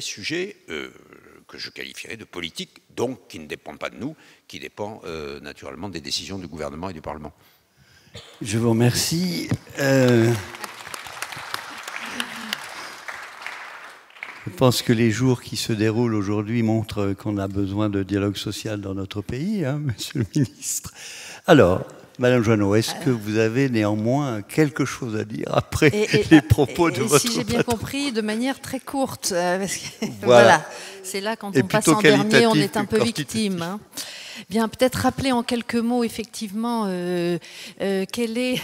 sujet que je qualifierais de politique, donc qui ne dépend pas de nous, qui dépend naturellement des décisions du gouvernement et du Parlement. Je vous remercie. Je pense que les jours qui se déroulent aujourd'hui montrent qu'on a besoin de dialogue social dans notre pays, hein, Monsieur le Ministre. Alors, Madame Joanneau, est-ce que vous avez néanmoins quelque chose à dire après les propos de votre si j'ai bien compris, de manière très courte, parce que, voilà. C'est là, quand on passe en dernier, on est un peu victime. Hein. Bien, peut-être rappeler en quelques mots, effectivement, quelle est,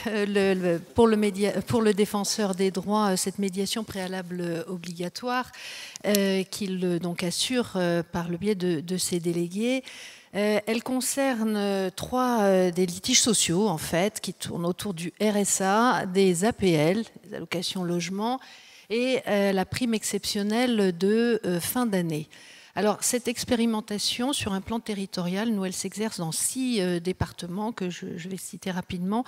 pour le défenseur des droits, cette médiation préalable obligatoire qu'il donc assure par le biais de ses délégués. Elle concerne des litiges sociaux, en fait, qui tournent autour du RSA, des APL, des allocations logement, et la prime exceptionnelle de fin d'année. Alors, cette expérimentation sur un plan territorial, nous, elle s'exerce dans 6 départements que je vais citer rapidement.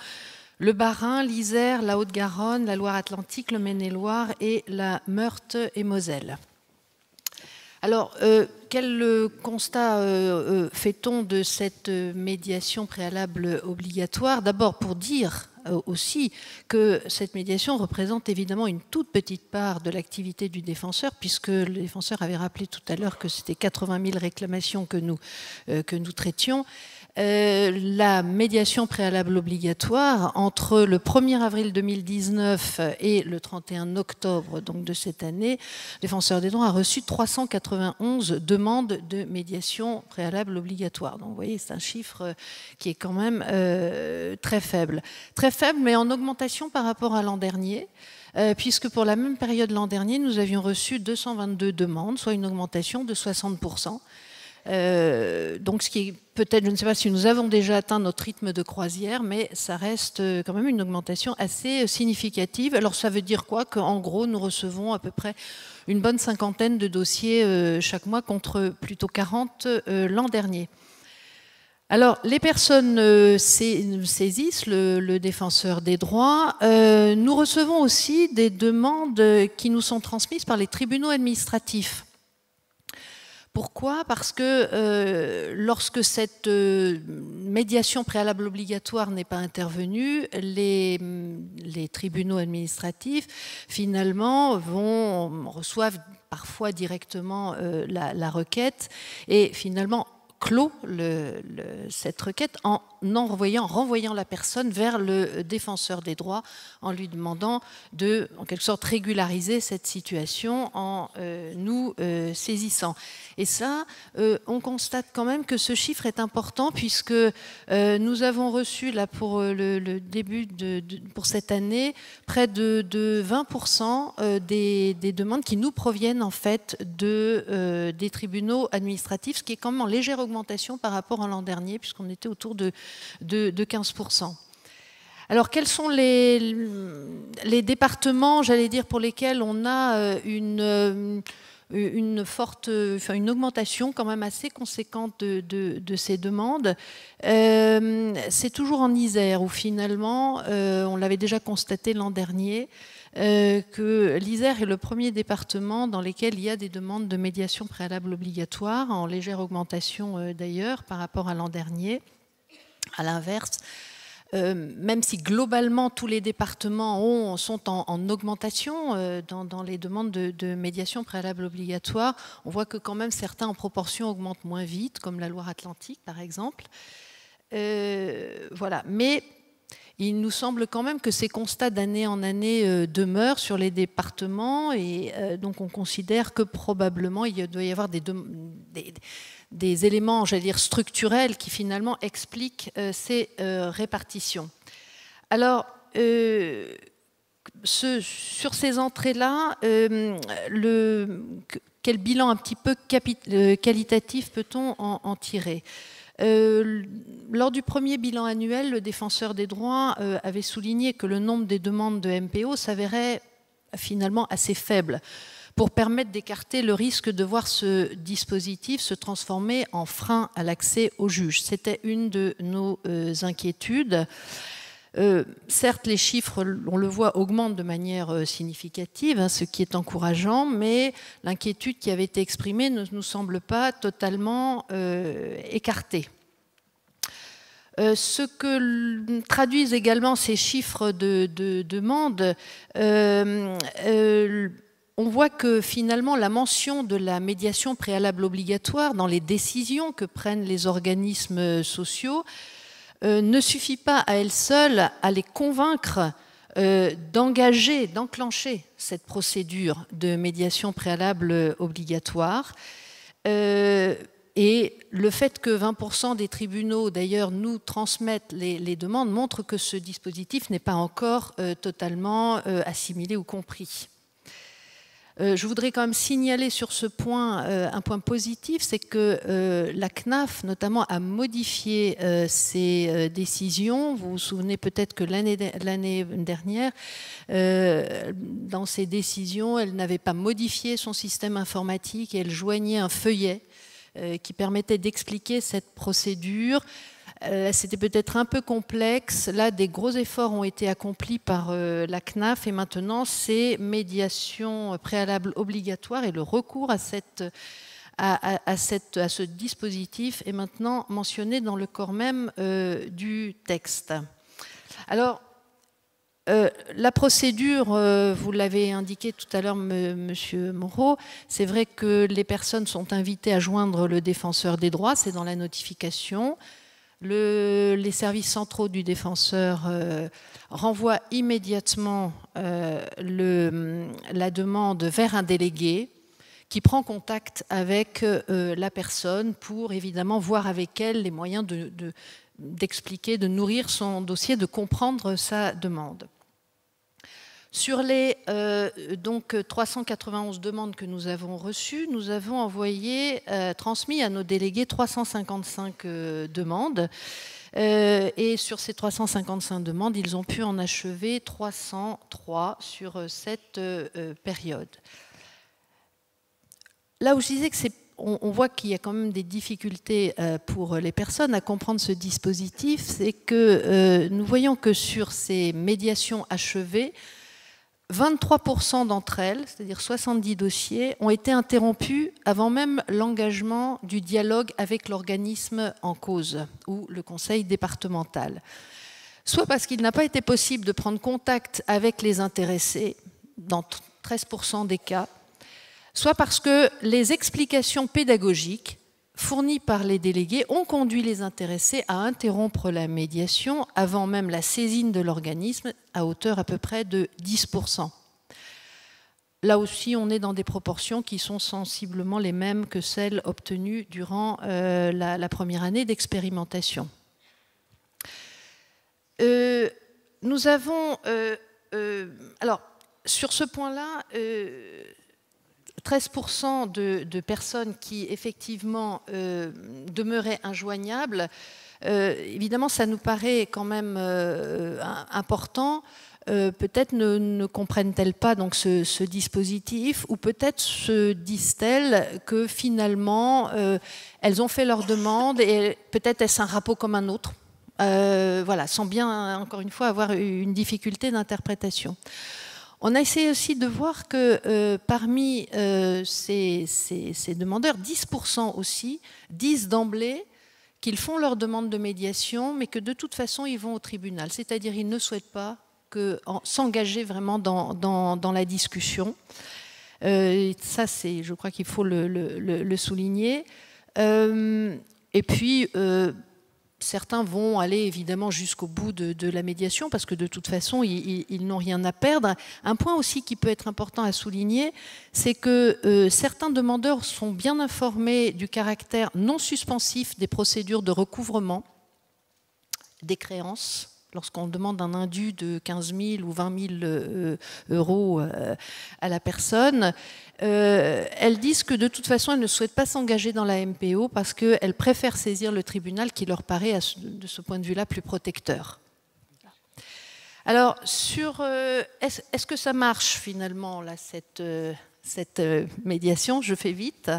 Le Bas-Rhin, l'Isère, la Haute-Garonne, la Loire-Atlantique, le Maine-et-Loire et la Meurthe et Moselle. Alors, quel constat fait-on de cette médiation préalable obligatoire? D'abord, pour dire aussi que cette médiation représente évidemment une toute petite part de l'activité du défenseur, puisque le défenseur avait rappelé tout à l'heure que c'était 80 000 réclamations que nous traitions. La médiation préalable obligatoire, entre le 1er avril 2019 et le 31 octobre donc, de cette année, le défenseur des droits a reçu 391 demandes de médiation préalable obligatoire. Donc vous voyez, c'est un chiffre qui est quand même très faible. Très faible, mais en augmentation par rapport à l'an dernier. Puisque pour la même période l'an dernier, nous avions reçu 222 demandes, soit une augmentation de 60%. Donc ce qui est peut-être, je ne sais pas si nous avons déjà atteint notre rythme de croisière, mais ça reste quand même une augmentation assez significative. Alors ça veut dire quoi? Qu'en gros, nous recevons à peu près une bonne cinquantaine de dossiers chaque mois contre plutôt 40 l'an dernier. Alors, les personnes saisissent le défenseur des droits. Nous recevons aussi des demandes qui nous sont transmises par les tribunaux administratifs. Pourquoi? Parce que lorsque cette médiation préalable obligatoire n'est pas intervenue, les tribunaux administratifs, finalement, reçoivent parfois directement la requête et finalement clôt cette requête en renvoyant la personne vers le défenseur des droits en lui demandant de, en quelque sorte, régulariser cette situation en nous saisissant. Et ça, on constate quand même que ce chiffre est important puisque nous avons reçu là pour le début pour cette année près de 20% des demandes qui nous proviennent en fait des tribunaux administratifs, ce qui est quand même en légère augmentation par rapport à l'an dernier puisqu'on était autour de 15%. Alors, quels sont les départements, j'allais dire, pour lesquels on a une augmentation quand même assez conséquente de ces demandes? C'est toujours en Isère où finalement, on l'avait déjà constaté l'an dernier, que l'Isère est le premier département dans lequel il y a des demandes de médiation préalable obligatoire, en légère augmentation d'ailleurs par rapport à l'an dernier. À l'inverse, même si globalement tous les départements sont en augmentation dans les demandes de médiation préalable obligatoire, on voit que quand même certains en proportion augmentent moins vite, comme la Loire-Atlantique par exemple. Voilà. Mais il nous semble quand même que ces constats d'année en année demeurent sur les départements et donc on considère que probablement il doit y avoir des éléments, j'allais dire, structurels qui finalement expliquent ces répartitions. Alors, sur ces entrées-là, quel bilan un petit peu qualitatif peut-on en tirer ? Lors du premier bilan annuel, le défenseur des droits avait souligné que le nombre des demandes de MPO s'avérait finalement assez faible pour permettre d'écarter le risque de voir ce dispositif se transformer en frein à l'accès au juge. C'était une de nos inquiétudes. Certes, les chiffres, on le voit, augmentent de manière significative, hein, ce qui est encourageant, mais l'inquiétude qui avait été exprimée ne nous semble pas totalement écartée. Ce que traduisent également ces chiffres de demande, on voit que finalement la mention de la médiation préalable obligatoire dans les décisions que prennent les organismes sociaux ne suffit pas à elle seule à les convaincre d'enclencher cette procédure de médiation préalable obligatoire. Et le fait que 20% des tribunaux, d'ailleurs, nous transmettent les demandes montre que ce dispositif n'est pas encore totalement assimilé ou compris. Je voudrais quand même signaler sur ce point un point positif, c'est que la CNAF notamment a modifié ses décisions. Vous vous souvenez peut-être que l'année dernière, dans ses décisions, elle n'avait pas modifié son système informatique et elle joignait un feuillet qui permettait d'expliquer cette procédure. C'était peut-être un peu complexe. Là, des gros efforts ont été accomplis par la CNAF et maintenant, ces médiations préalables obligatoires et le recours à ce dispositif est maintenant mentionné dans le corps même du texte. Alors, la procédure, vous l'avez indiqué tout à l'heure, Monsieur Moreau, c'est vrai que les personnes sont invitées à joindre le défenseur des droits, c'est dans la notification. Les services centraux du défenseur renvoient immédiatement la demande vers un délégué qui prend contact avec la personne pour évidemment voir avec elle les moyens d'expliquer, de nourrir son dossier, de comprendre sa demande. Sur les donc 391 demandes que nous avons reçues, nous avons transmis à nos délégués 355 demandes. Et sur ces 355 demandes, ils ont pu en achever 303 sur cette période. Là où je disais que on voit qu'il y a quand même des difficultés pour les personnes à comprendre ce dispositif, c'est que nous voyons que sur ces médiations achevées, 23% d'entre elles, c'est-à-dire 70 dossiers, ont été interrompus avant même l'engagement du dialogue avec l'organisme en cause ou le conseil départemental. Soit parce qu'il n'a pas été possible de prendre contact avec les intéressés, dans 13% des cas, soit parce que les explications pédagogiques fournies par les délégués ont conduit les intéressés à interrompre la médiation avant même la saisine de l'organisme à hauteur à peu près de 10%. Là aussi, on est dans des proportions qui sont sensiblement les mêmes que celles obtenues durant la première année d'expérimentation. Nous avons... alors, sur ce point-là... 13% de personnes qui, effectivement, demeuraient injoignables. Évidemment, ça nous paraît quand même important. Peut-être ne comprennent-elles pas donc, ce dispositif, ou peut-être se disent-elles que, finalement, elles ont fait leur demande et peut-être est-ce un rapport comme un autre. Voilà, sans bien, encore une fois, avoir une difficulté d'interprétation. On a essayé aussi de voir que parmi ces demandeurs, 10% aussi disent d'emblée qu'ils font leur demande de médiation, mais que de toute façon, ils vont au tribunal. C'est-à-dire qu'ils ne souhaitent pas s'engager vraiment dans la discussion. Ça, je crois qu'il faut le souligner. Et puis, certains vont aller évidemment jusqu'au bout de la médiation parce que de toute façon, ils n'ont rien à perdre. Un point aussi qui peut être important à souligner, c'est que certains demandeurs sont bien informés du caractère non suspensif des procédures de recouvrement des créances. Lorsqu'on demande un indu de 15 000 ou 20 000 euros à la personne, elles disent que de toute façon, elles ne souhaitent pas s'engager dans la MPO parce qu'elles préfèrent saisir le tribunal qui leur paraît, de ce point de vue-là, plus protecteur. Alors, est-ce que ça marche finalement, là, cette médiation? Je fais vite.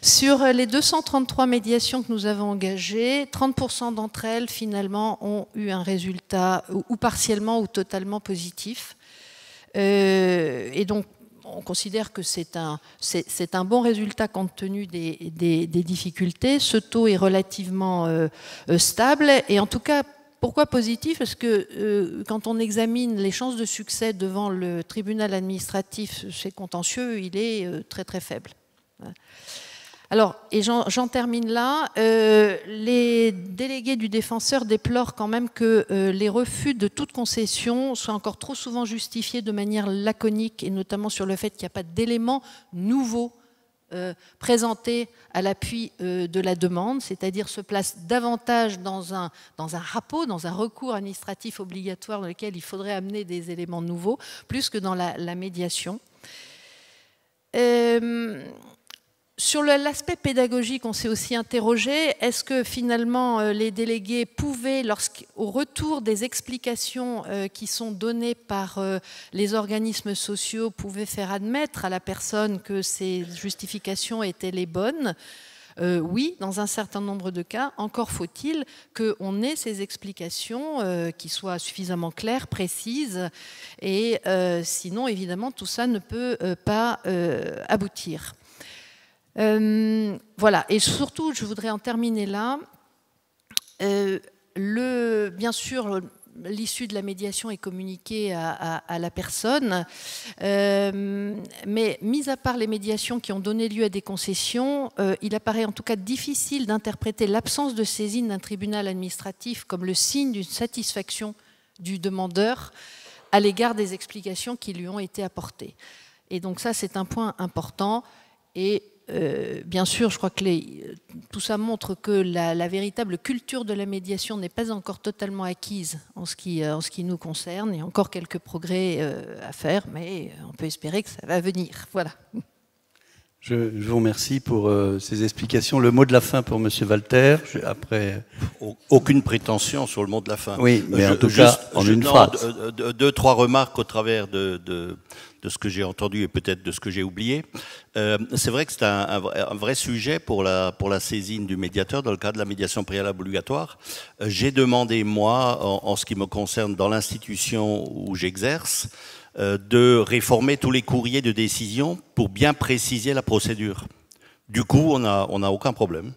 Sur les 233 médiations que nous avons engagées, 30% d'entre elles, finalement, ont eu un résultat ou partiellement ou totalement positif. Et donc, on considère que c'est un bon résultat compte tenu des difficultés. Ce taux est relativement stable. Et en tout cas, pourquoi positif? Parce que quand on examine les chances de succès devant le tribunal administratif, c'est contentieux, il est très très faible. Alors, et j'en termine là, les délégués du défenseur déplorent quand même que les refus de toute concession soient encore trop souvent justifiés de manière laconique, et notamment sur le fait qu'il n'y a pas d'éléments nouveaux présentés à l'appui de la demande, c'est-à-dire se place davantage dans un rapport, dans un recours administratif obligatoire dans lequel il faudrait amener des éléments nouveaux, plus que dans la médiation. Sur l'aspect pédagogique, on s'est aussi interrogé, est-ce que finalement les délégués pouvaient, au retour des explications qui sont données par les organismes sociaux, pouvaient faire admettre à la personne que ces justifications étaient les bonnes? Oui, dans un certain nombre de cas, encore faut-il qu'on ait ces explications qui soient suffisamment claires, précises, et sinon, évidemment, tout ça ne peut pas aboutir. Voilà, et surtout, je voudrais en terminer là. Bien sûr, l'issue de la médiation est communiquée à la personne, mais mis à part les médiations qui ont donné lieu à des concessions, il apparaît en tout cas difficile d'interpréter l'absence de saisine d'un tribunal administratif comme le signe d'une satisfaction du demandeur à l'égard des explications qui lui ont été apportées. Et donc ça, c'est un point important. Et bien sûr, je crois que tout ça montre que la véritable culture de la médiation n'est pas encore totalement acquise en ce qui nous concerne. Il y a encore quelques progrès à faire, mais on peut espérer que ça va venir. Voilà. Je vous remercie pour ces explications. Le mot de la fin pour M. Walter. Après, aucune prétention sur le mot de la fin. Oui, mais en tout cas, en une phrase. Deux, trois remarques au travers de ce que j'ai entendu et peut-être de ce que j'ai oublié. C'est vrai que c'est un vrai sujet pour la saisine du médiateur dans le cadre de la médiation préalable obligatoire. J'ai demandé, moi, en ce qui me concerne dans l'institution où j'exerce, de réformer tous les courriers de décision pour bien préciser la procédure. Du coup, on n'a aucun problème.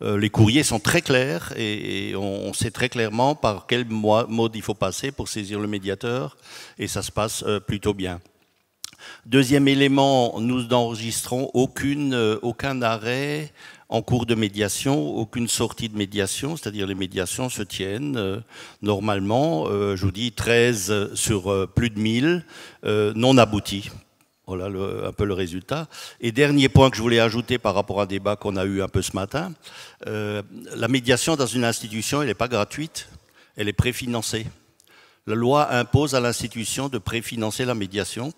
Les courriers sont très clairs et on sait très clairement par quel mode il faut passer pour saisir le médiateur, et ça se passe plutôt bien. Deuxième élément, nous n'enregistrons aucun arrêt en cours de médiation, aucune sortie de médiation, c'est-à-dire les médiations se tiennent normalement, je vous dis 13 sur plus de 1000 non aboutis. Voilà un peu le résultat. Et dernier point que je voulais ajouter par rapport à un débat qu'on a eu un peu ce matin, la médiation dans une institution, elle n'est pas gratuite, elle est préfinancée. La loi impose à l'institution de préfinancer la médiation,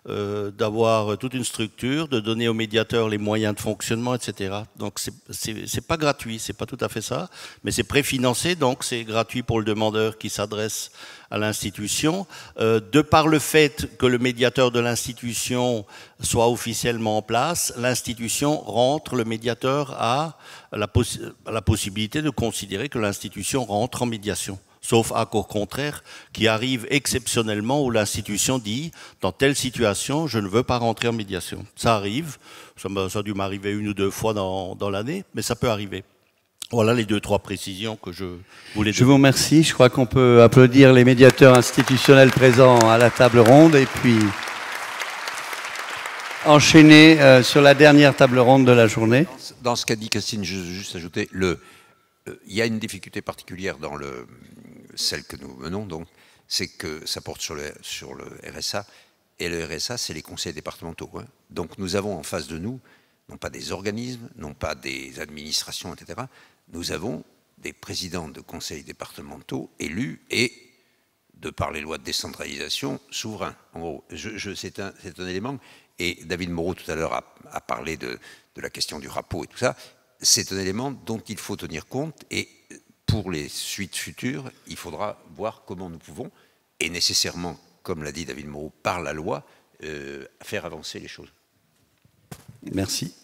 d'avoir toute une structure, de donner aux médiateurs les moyens de fonctionnement, etc. Donc c'est pas gratuit, c'est pas tout à fait ça, mais c'est préfinancé, donc c'est gratuit pour le demandeur qui s'adresse à l'institution. De par le fait que le médiateur de l'institution soit officiellement en place, l'institution rentre, le médiateur a la possibilité de considérer que l'institution rentre en médiation. Sauf accord contraire qui arrive exceptionnellement où l'institution dit dans telle situation je ne veux pas rentrer en médiation. Ça arrive, ça a dû m'arriver une ou deux fois dans l'année, mais ça peut arriver. Voilà les 2-3 précisions que je voulais donner. Je vous remercie. Je crois qu'on peut applaudir les médiateurs institutionnels présents à la table ronde et puis enchaîner sur la dernière table ronde de la journée. Dans ce qu'a dit Christine, je veux juste ajouter, il y a une difficulté particulière dans celle que nous menons, donc, c'est que ça porte sur le RSA, et le RSA, c'est les conseils départementaux. Hein. Donc nous avons en face de nous, non pas des organismes, non pas des administrations, etc. Nous avons des présidents de conseils départementaux élus et, de par les lois de décentralisation, souverains. En gros, c'est un élément, et David Moreau tout à l'heure a parlé de la question du rapport et tout ça, c'est un élément dont il faut tenir compte, et pour les suites futures, il faudra voir comment nous pouvons, et nécessairement, comme l'a dit David Moreau, par la loi, faire avancer les choses. Merci.